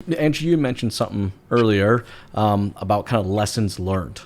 Andrew, you mentioned something earlier about kind of lessons learned,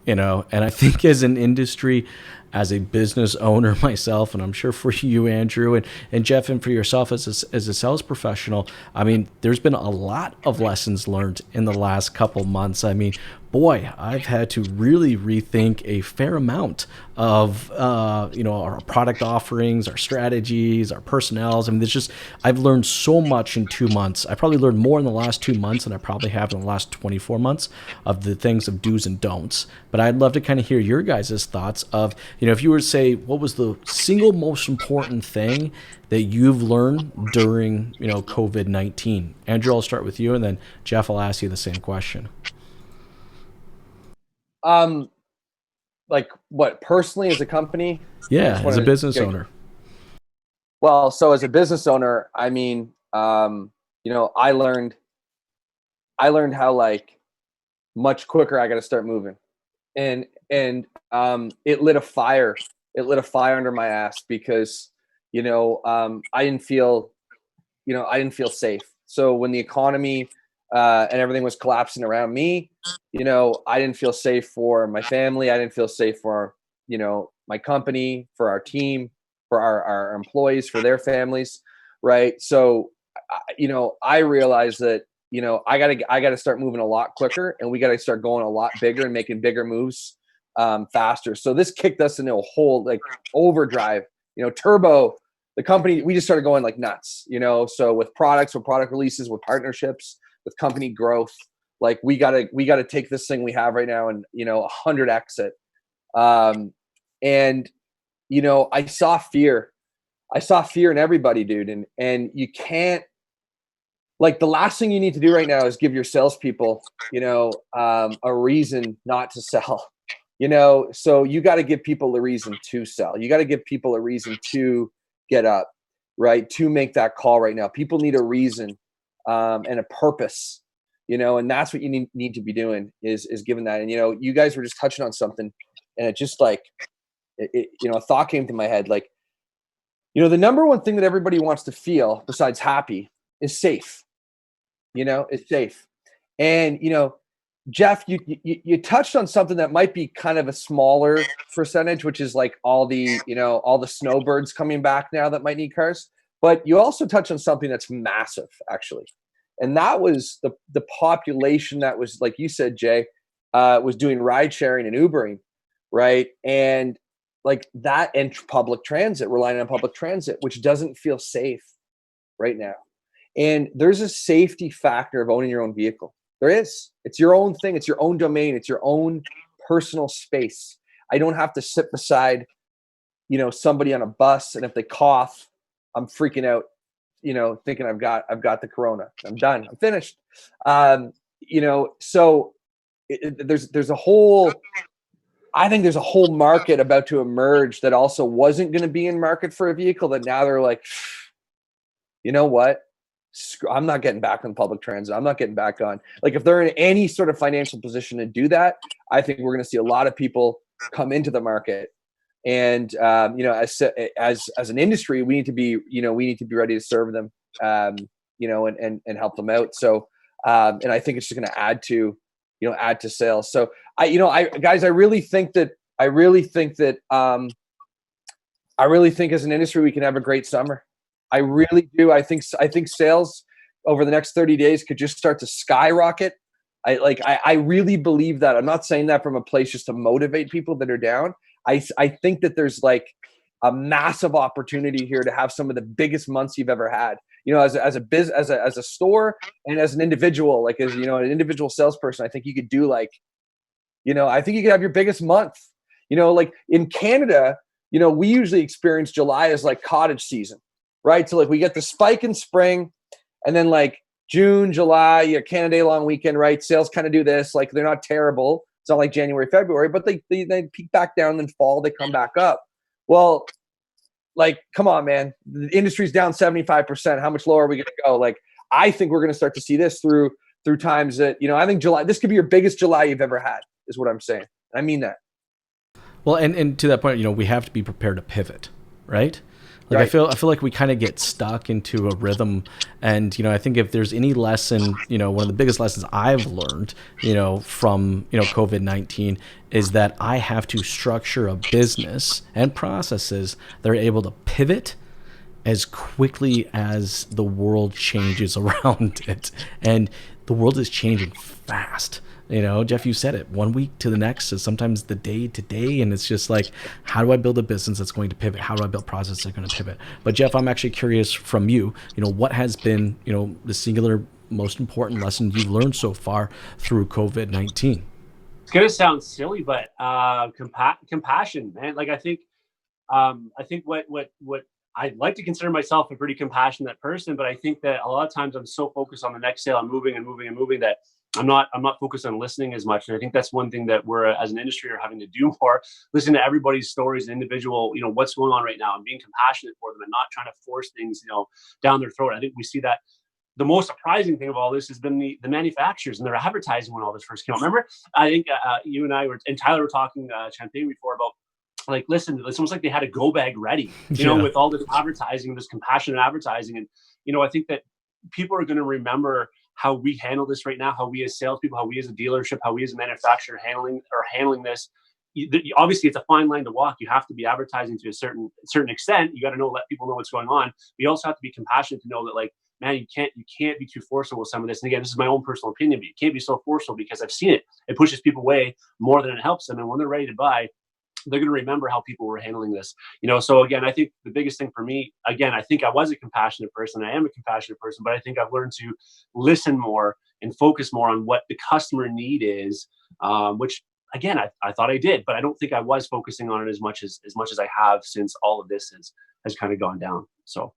and I think as an industry, as a business owner myself, and I'm sure for you, Andrew, and Jeff, and for yourself as a sales professional, I mean, there's been a lot of lessons learned in the last couple months. I mean, boy, I've had to really rethink a fair amount of our product offerings, our strategies, our personnels. I mean, there's just I've learned so much in 2 months. I probably learned more in the last 2 months than I probably have in the last 24 months of the things of do's and don'ts. But I'd love to kind of hear your guys' thoughts of, if you were to say what was the single most important thing that you've learned during, COVID-19. Andrew, I'll start with you, and then Jeff, I'll ask you the same question. Um, like what personally as a company? I Yeah, just as a want business to. owner. Well, so as a business owner, I mean, I learned how like much quicker I got to start moving, and it lit a fire. It lit a fire under my ass because I didn't feel I didn't feel safe. So when the economy and everything was collapsing around me, I didn't feel safe for my family. I didn't feel safe for my company, for our team, for our employees, for their families, right? So I realized that I gotta start moving a lot quicker, and we gotta start going a lot bigger and making bigger moves faster. So this kicked us into a whole like overdrive, turbo. The company, we just started going like nuts, so with products, with product releases, with partnerships, with company growth, like we gotta take this thing we have right now and 100x it. Um and I saw fear in everybody, dude, and you can't, like, the last thing you need to do right now is give your salespeople, a reason not to sell. So you got to give people a reason to sell. You got to give people a reason to get up, right? To make that call right now. People need a reason and a purpose, and that's what you need to be doing is giving that. And you guys were just touching on something, and it just like a thought came to my head, like, the number one thing that everybody wants to feel besides happy is safe. Is safe. And Jeff, you touched on something that might be kind of a smaller percentage, which is like all the snowbirds coming back now that might need cars. But you also touched on something that's massive, actually, and that was the population that was, like you said, Jay, was doing ride sharing and Ubering, right? And like that, and public transit, relying on public transit, which doesn't feel safe right now. And there's a safety factor of owning your own vehicle. There is. It's your own thing. It's your own domain. It's your own personal space. I don't have to sit beside, somebody on a bus, and if they cough, I'm freaking out, thinking I've got the corona. I'm done. I'm finished. So there's a whole. I think there's a whole market about to emerge that also wasn't going to be in market for a vehicle, that now they're like, you know what? I'm not getting back on public transit. I'm not getting back on. Like, if they're in any sort of financial position to do that, I think we're going to see a lot of people come into the market. And as an industry, we need to be ready to serve them, and help them out. So, and I think it's just going to add to sales. So guys, I really think that as an industry we can have a great summer. I really do. I think sales over the next 30 days could just start to skyrocket. I really believe that. I'm not saying that from a place just to motivate people that are down. I think that there's like a massive opportunity here to have some of the biggest months you've ever had. As a store, and as an individual, like, as an individual salesperson, I think you could do like, I think you could have your biggest month. Like in Canada, we usually experience July as like cottage season, right? So like we get the spike in spring, and then like June, July, Canada Day long weekend, right? Sales kind of do this. Like, they're not terrible. It's not like January, February, but they peak back down, then fall, they come back up. Well, like, come on, man. The industry's down 75%. How much lower are we going to go? Like, I think we're going to start to see this through times that, I think July, this could be your biggest July you've ever had, is what I'm saying. I mean that. Well, and to that point, we have to be prepared to pivot, right? Like Right. I feel like we kind of get stuck into a rhythm, and I think if there's any lesson, one of the biggest lessons I've learned, from COVID-19 is that I have to structure a business and processes that are able to pivot as quickly as the world changes around it. And the world is changing fast. Jeff, you said it. 1 week to the next is sometimes the day to day. And it's just like, how do I build a business that's going to pivot? How do I build processes that are going to pivot? But Jeff, I'm actually curious from you, what has been, the singular most important lesson you've learned so far through COVID-19? It's gonna sound silly, but compassion, man. Like I think what I like to consider myself a pretty compassionate person, but I think that a lot of times I'm so focused on the next sale, I'm moving and moving and moving, that I'm not focused on listening as much. And I think that's one thing that we're as an industry are having to do more, listen to everybody's stories, individual, what's going on right now, and being compassionate for them and not trying to force things, down their throat. I think we see that the most surprising thing of all this has been the manufacturers and their advertising when all this first came out. Remember, I think you and I and Tyler were talking Champagne before about, like, listen, it's almost like they had a go bag ready, Yeah. with all this advertising, this compassionate advertising. And, I think that people are going to remember how we handle this right now, how we as salespeople, how we as a dealership, how we as a manufacturer handling this. Obviously, it's a fine line to walk. You have to be advertising to a certain extent. You got to let people know what's going on. But you also have to be compassionate to know that, like, man, you can't be too forceful with some of this. And again, this is my own personal opinion, but you can't be so forceful, because I've seen it. It pushes people away more than it helps them. And when they're ready to buy, they're going to remember how people were handling this. So again, I think the biggest thing for me, again, I think I was a compassionate person. I am a compassionate person, but I think I've learned to listen more and focus more on what the customer need is, which again, I thought I did, but I don't think I was focusing on it as much as I have since all of this has kind of gone down. So